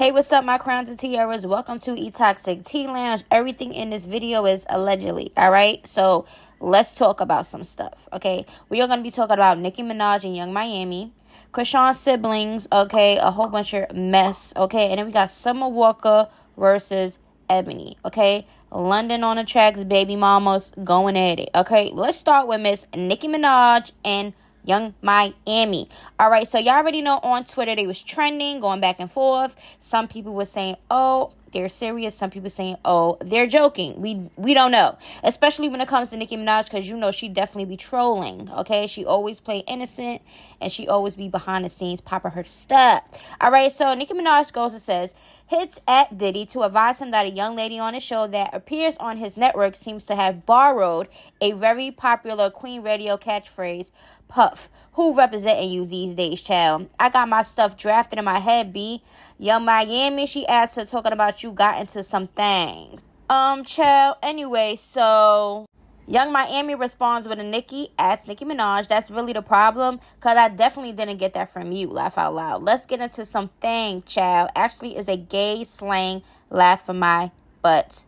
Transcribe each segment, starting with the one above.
Hey, what's up, my crowns and tiaras? Welcome to E-Toxic Tea Lounge. Everything in this video is allegedly, all right? So let's talk about some stuff, okay? We are going to be talking about Nicki Minaj and Yungmiami, Chrisean's siblings, okay? A whole bunch of mess, okay? And then we got Summer Walker versus Ebony, okay? London on the tracks, baby mamas going at it, okay? Let's start with Miss Nicki Minaj and Yungmiami. All right, so y'all already know on Twitter they was trending, going back and forth. Some people were saying, oh, they're serious. Some people saying, oh, they're joking. We don't know, especially when it comes to Nicki Minaj, because you know she definitely be trolling, okay? She always play innocent, and she always be behind the scenes popping her stuff. All right, so Nicki Minaj goes and says, hits at Diddy to advise him that a young lady on his show that appears on his network seems to have borrowed a very popular Queen Radio catchphrase, Puff. Who representing you these days, child? I got my stuff drafted in my head, B. Yungmiami, she adds to talking about you got into some things. Child, anyway, so Yungmiami responds with a Nicki, adds Nicki Minaj. That's really the problem, because I definitely didn't get that from you. Laugh out loud. Let's get into something, child. Actually is a gay slang, laugh for my butt.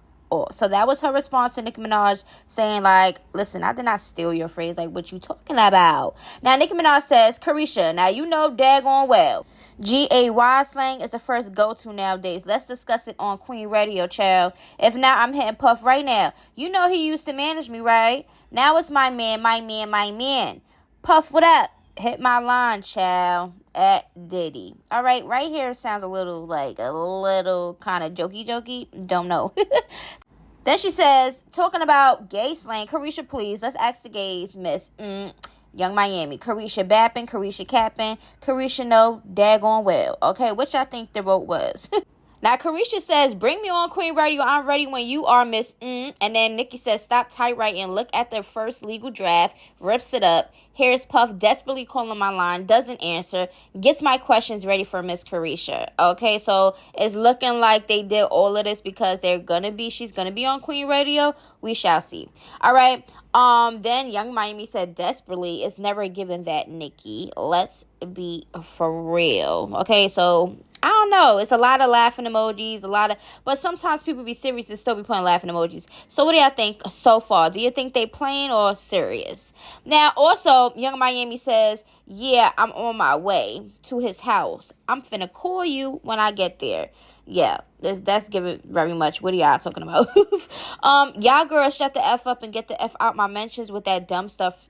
So that was her response to Nicki Minaj, saying like, listen, I did not steal your phrase. Like, what you talking about? Now, Nicki Minaj says, Carisha, now you know daggone well, G-A-Y slang is the first go-to nowadays. Let's discuss it on Queen Radio, child. If not, I'm hitting Puff right now. You know he used to manage me, right? Now it's my man, my man, my man. Puff, what up? Hit my line, child, at Diddy. All right, right here sounds a little kind of jokey. Don't know. Then she says, talking about gay slang, Carisha, please, let's ask the gays, Miss Yungmiami. Carisha bapping, Carisha capping, Carisha no daggone well. Okay, which I think the vote was. Now, Carisha says, bring me on Queen Radio. I'm ready when you are, Miss And then Nicki says, stop typewriting. Look at the first legal draft. Rips it up. Here's Puff desperately calling my line. Doesn't answer. Gets my questions ready for Miss Carisha. Okay, so it's looking like they did all of this because she's going to be on Queen Radio. We shall see. All right. Then Yungmiami said desperately, it's never given that, Nicki. Let's be for real. Okay, so I don't know. It's a lot of laughing emojis, but sometimes people be serious and still be putting laughing emojis. So what do y'all think so far? Do you think they playing or serious? Now, also, Yungmiami says, yeah, I'm on my way to his house. I'm finna call you when I get there. Yeah, that's giving very much. What are y'all talking about? Y'all girls shut the F up and get the F out my mentions with that dumb stuff.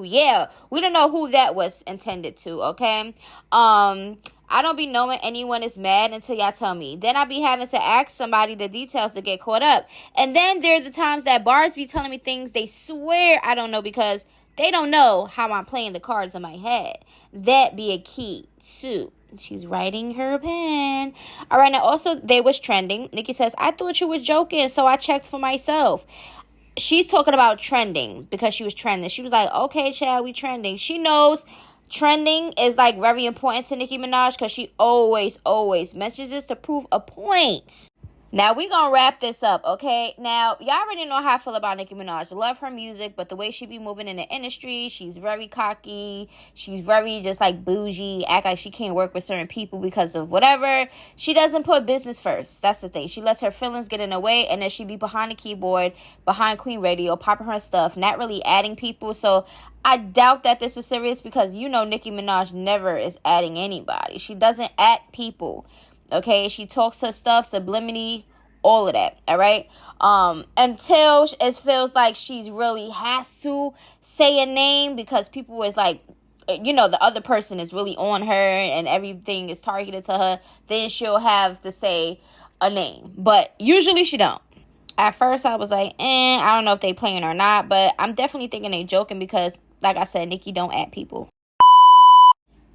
Yeah, we don't know who that was intended to, okay? I don't be knowing anyone is mad until y'all tell me. Then I be having to ask somebody the details to get caught up. And then there's the times that bars be telling me things they swear I don't know because they don't know how I'm playing the cards in my head. That be a key, too. She's writing her pen. All right, now also they was trending. Nicki says, I thought you was joking, so I checked for myself. She's talking about trending because she was trending. She was like, okay, child, we trending. She knows trending is like very important to Nicki Minaj because she always mentions this to prove a point. Now, we gonna wrap this up, okay? Now, y'all already know how I feel about Nicki Minaj. I love her music, but the way she be moving in the industry, she's very cocky. She's very just like bougie, act like she can't work with certain people because of whatever. She doesn't put business first. That's the thing. She lets her feelings get in the way, and then she be behind the keyboard, behind Queen Radio, popping her stuff, not really adding people. So I doubt that this was serious because you know Nicki Minaj never is adding anybody. She doesn't add people. Okay, she talks her stuff, sublimity, all of that, all right? Until it feels like she's really has to say a name because people is like, you know, the other person is really on her and everything is targeted to her, then she'll have to say a name. But usually she don't. At first I was like, I don't know if they playing or not, but I'm definitely thinking they joking because, like I said, Nicki don't add people.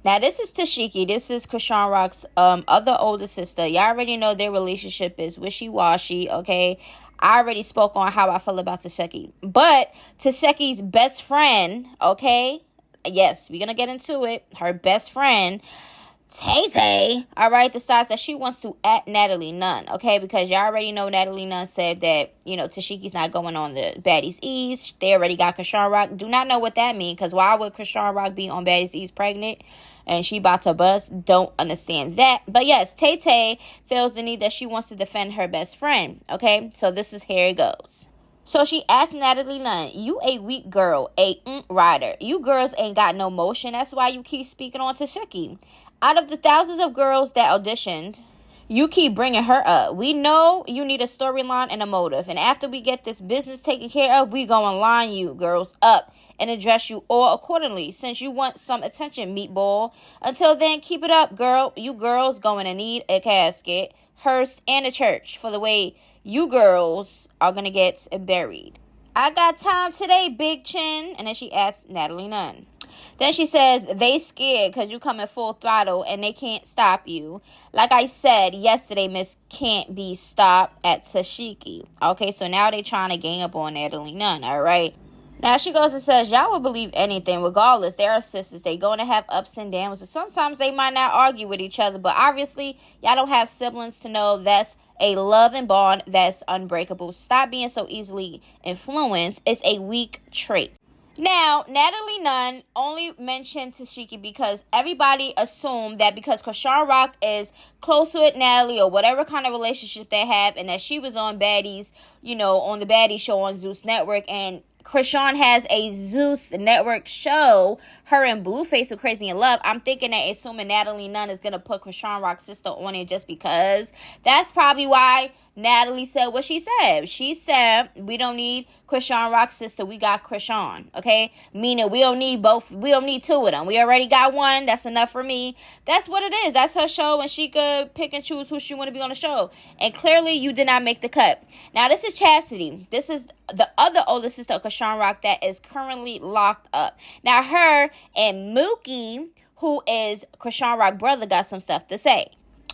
Now, this is Tashiki. This is Chrisean Rock's other older sister. Y'all already know their relationship is wishy-washy, okay? I already spoke on how I feel about Tashiki. But Tashiki's best friend, okay? Yes, we're going to get into it. Her best friend, Tay-Tay, all right, decides that she wants to at Natalienunn, okay? Because y'all already know Natalienunn said that, you know, Tashiki's not going on the Baddies East. They already got Chrisean Rock. Do not know what that means, because why would Chrisean Rock be on Baddies East pregnant? and she about to bust. Don't understand that. But yes, Tay Tay feels the need that she wants to defend her best friend. Okay, so this is here it goes. So she asked Natalienunn, you a weak girl, a rider. You girls ain't got no motion. That's why you keep speaking on Tashiki. Out of the thousands of girls that auditioned, you keep bringing her up. We know you need a storyline and a motive. And after we get this business taken care of, we gonna line you girls up and address you all accordingly. Since you want some attention, meatball. Until then, keep it up, girl. You girls going to need a casket, hearse, and a church for the way you girls are going to get buried. I got time today, Big Chin. And then she asked Natalienunn. Then she says, they scared because you come in full throttle and they can't stop you. Like I said yesterday, Miss can't be stopped at Tashiki. Okay, so now they trying to gang up on Natalienunn, all right? Now she goes and says, y'all will believe anything. Regardless, they are sisters. They going to have ups and downs. And sometimes they might not argue with each other. But obviously, y'all don't have siblings to know that's a love and bond that's unbreakable. Stop being so easily influenced. It's a weak trait. Now, Natalienunn only mentioned Tashiki because everybody assumed that because Chrisean Rock is close with Natalie or whatever kind of relationship they have, and that she was on Baddies, you know, on the Baddie show on Zeus Network, and Chrisean has a Zeus Network show, her and Blueface are Crazy in Love. I'm thinking that assuming Natalienunn is going to put Chrisean Rock's sister on it just because. That's probably why Natalie said what she said. She said, we don't need Chrisean Rock's sister. We got Chrisean, okay? Meaning we don't need both. We don't need two of them. We already got one. That's enough for me. That's what it is. That's her show, and she could pick and choose who she want to be on the show. And clearly, you did not make the cut. Now, this is Chastity. This is the other older sister of Chrisean Rock that is currently locked up. Now, her and Mookie, who is Chrisean Rock's brother, got some stuff to say.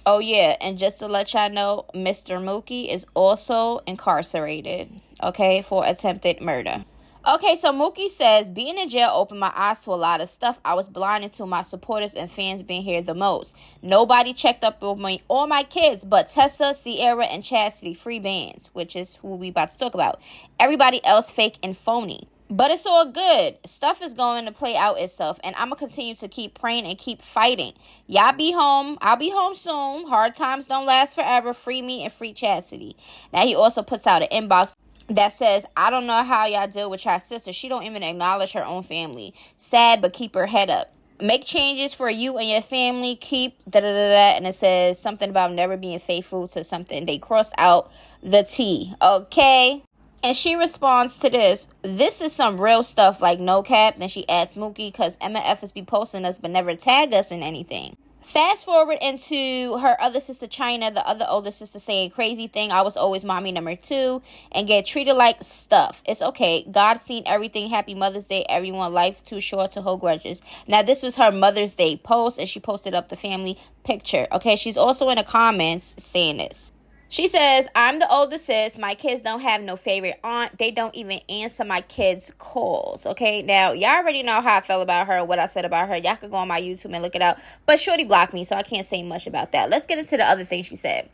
Oh, yeah, and just to let y'all know, Mr. Mookie is also incarcerated, okay, for attempted murder. Okay, so Mookie says, being in jail opened my eyes to a lot of stuff. I was blinded to my supporters and fans being here the most. Nobody checked up on me or my kids, but Tessa, Sierra, and Chastity, free bands, which is who we about to talk about. Everybody else fake and phony. But it's all good. Stuff is going to play out itself. And I'm going to continue to keep praying and keep fighting. Y'all be home. I'll be home soon. Hard times don't last forever. Free me and free Chastity. Now, he also puts out an inbox that says, I don't know how y'all deal with your sister. She don't even acknowledge her own family. Sad, but keep her head up. Make changes for you and your family. Keep da-da-da-da. And it says something about never being faithful to something. They crossed out the T. Okay? And she responds to this. This is some real stuff, like no cap. Then she adds Mookie because MFs be posting us but never tag us in anything. Fast forward into her other sister, China, the other older sister, saying crazy thing. I was always mommy number 2 and get treated like stuff. It's okay. God's seen everything. Happy Mother's Day, everyone. Life's too short to hold grudges. Now, this was her Mother's Day post, and she posted up the family picture. Okay, she's also in the comments saying this. She says, I'm the older sis. My kids don't have no favorite aunt. They don't even answer my kids' calls. Okay, now, y'all already know how I felt about her and what I said about her. Y'all could go on my YouTube and look it up. But Shorty blocked me, so I can't say much about that. Let's get into the other thing she said.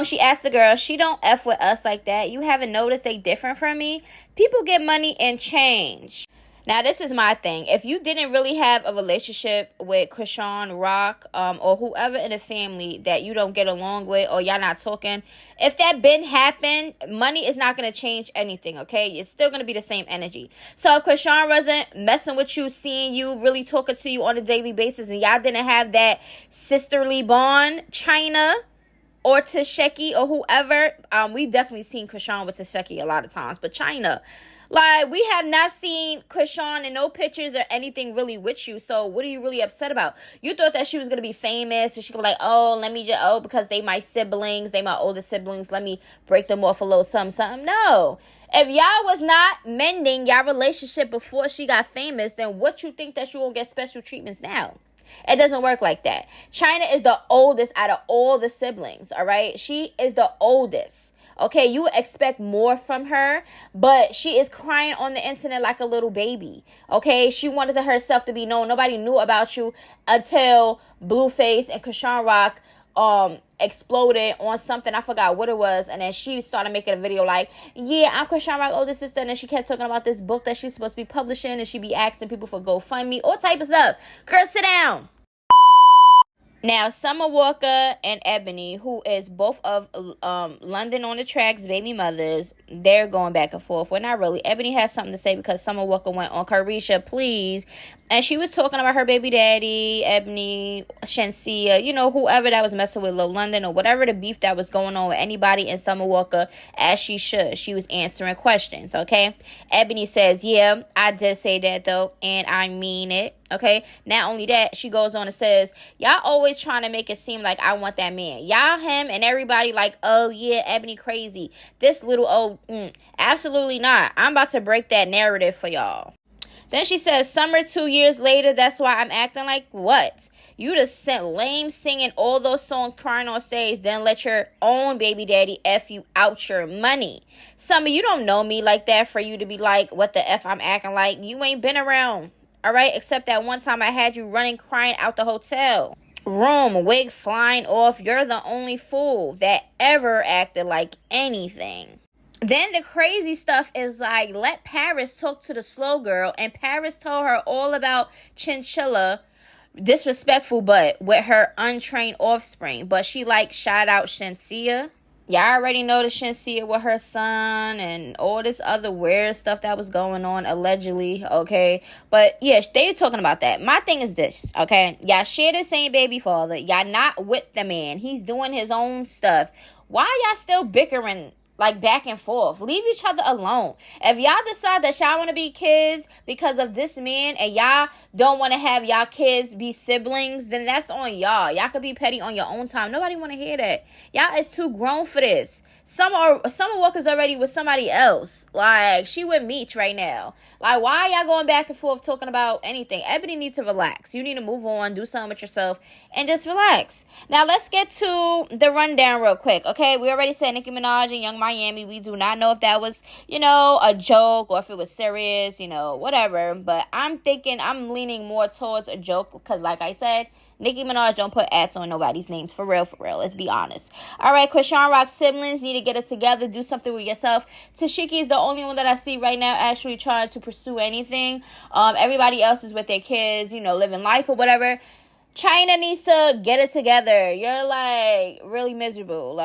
She asked the girl, she don't F with us like that. You haven't noticed they different from me? People get money and change. Now, this is my thing. If you didn't really have a relationship with Chrisean Rock or whoever in the family that you don't get along with or y'all not talking, if that been happened, money is not going to change anything, okay? It's still going to be the same energy. So if Chrisean wasn't messing with you, seeing you, really talking to you on a daily basis, and y'all didn't have that sisterly bond, China or Tasheki or whoever, we've definitely seen Chrisean with Tasheki a lot of times, but China, like, we have not seen Chrisean in no pictures or anything really with you. So what are you really upset about? You thought that she was going to be famous and she could be like, oh, let me just, because they my siblings, they my older siblings, let me break them off a little something. No. If y'all was not mending y'all relationship before she got famous, then what you think that you won't get special treatments now? It doesn't work like that. China is the oldest out of all the siblings, all right? She is the oldest. Okay, you would expect more from her, but she is crying on the internet like a little baby. Okay, she wanted herself to be known. Nobody knew about you until Blueface and Chrisean Rock exploded on something. I forgot what it was. And then she started making a video like, yeah, I'm Chrisean Rock's older sister. And then she kept talking about this book that she's supposed to be publishing. And she be asking people for GoFundMe, all type of stuff. Girl, sit down. Now, Summer Walker and Ebony, who is both of London on the Track's baby mothers, they're going back and forth. Well, not really. Ebony has something to say because Summer Walker went on Carisha, Please, and she was talking about her baby daddy, Ebony, Shensia, you know, whoever that was messing with Lil London or whatever the beef that was going on with anybody in Summer Walker, as she should. She was answering questions, okay? Ebony says, yeah, I did say that, though, and I mean it. Okay, not only that, she goes on and says, y'all always trying to make it seem like I want that man. Y'all, him, and everybody like, oh, yeah, Ebony crazy. This little, absolutely not. I'm about to break that narrative for y'all. Then she says, Summer 2 years later, that's why I'm acting like what? You just sent lame singing all those songs, crying on stage, then let your own baby daddy F you out your money. Summer, you don't know me like that for you to be like, what the F I'm acting like? You ain't been around. All right, except that one time I had you running, crying out the hotel room, wig flying off. You're the only fool that ever acted like anything. Then the crazy stuff is like, let Paris talk to the slow girl, and Paris told her all about Chinchilla, disrespectful, but with her untrained offspring. But she like shout out Shensia. Y'all already know the Shensia with her son and all this other weird stuff that was going on, allegedly, okay? But, yeah, they talking about that. My thing is this, okay? Y'all share the same baby father. Y'all not with the man. He's doing his own stuff. Why y'all still bickering, like, back and forth? Leave each other alone. If y'all decide that y'all want to be kids because of this man and y'all don't want to have y'all kids be siblings, then that's on y'all. Y'all could be petty on your own time. Nobody want to hear that. Y'all is too grown for this. Summer Walker's already with somebody else. Like, she with Meech right now. Like, why y'all going back and forth talking about anything? Ebony needs to relax. You need to move on, do something with yourself, and just relax. Now, let's get to the rundown real quick, okay? We already said Nicki Minaj and Yungmiami. We do not know if that was, a joke or if it was serious, whatever. But I'm leaning more towards a joke because, like I said, Nicki Minaj don't put ads on nobody's names. For real. Let's be honest. All right, Chrisean Rock siblings need to get it together. Do something with yourself. Tashiki is the only one that I see right now actually trying to pursue anything. Everybody else is with their kids, living life or whatever. China needs to get it together. You're, like, really miserable.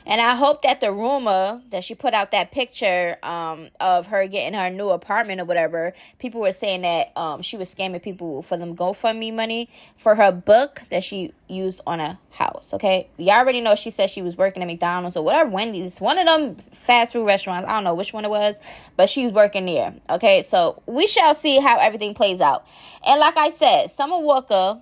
And I hope that the rumor that she put out that picture of her getting her new apartment or whatever, people were saying that she was scamming people for them GoFundMe money for her book that she used on a house, okay? Y'all already know she said she was working at McDonald's or whatever, Wendy's, one of them fast food restaurants. I don't know which one it was, but she was working there, okay? So we shall see how everything plays out. And like I said, Summer Walker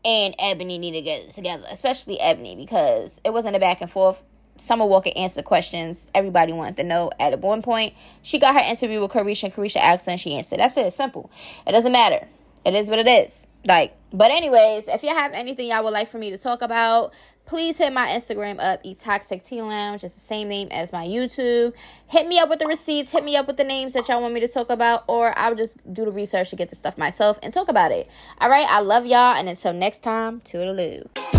and Ebony need to get it together, especially Ebony, because it wasn't a back and forth. Summer Walker answered questions everybody wanted to know. At one point, she got her interview with Carisha, and Carisha asked her, and she answered. That's it. Simple. It doesn't matter. It is what it is. But anyways, if y'all have anything y'all would like for me to talk about, please hit my Instagram up, Toxic Tea Lounge. It's the same name as my YouTube. Hit me up with the receipts. Hit me up with the names that y'all want me to talk about, or I'll just do the research to get the stuff myself and talk about it. All right, I love y'all, and until next time, toodaloo.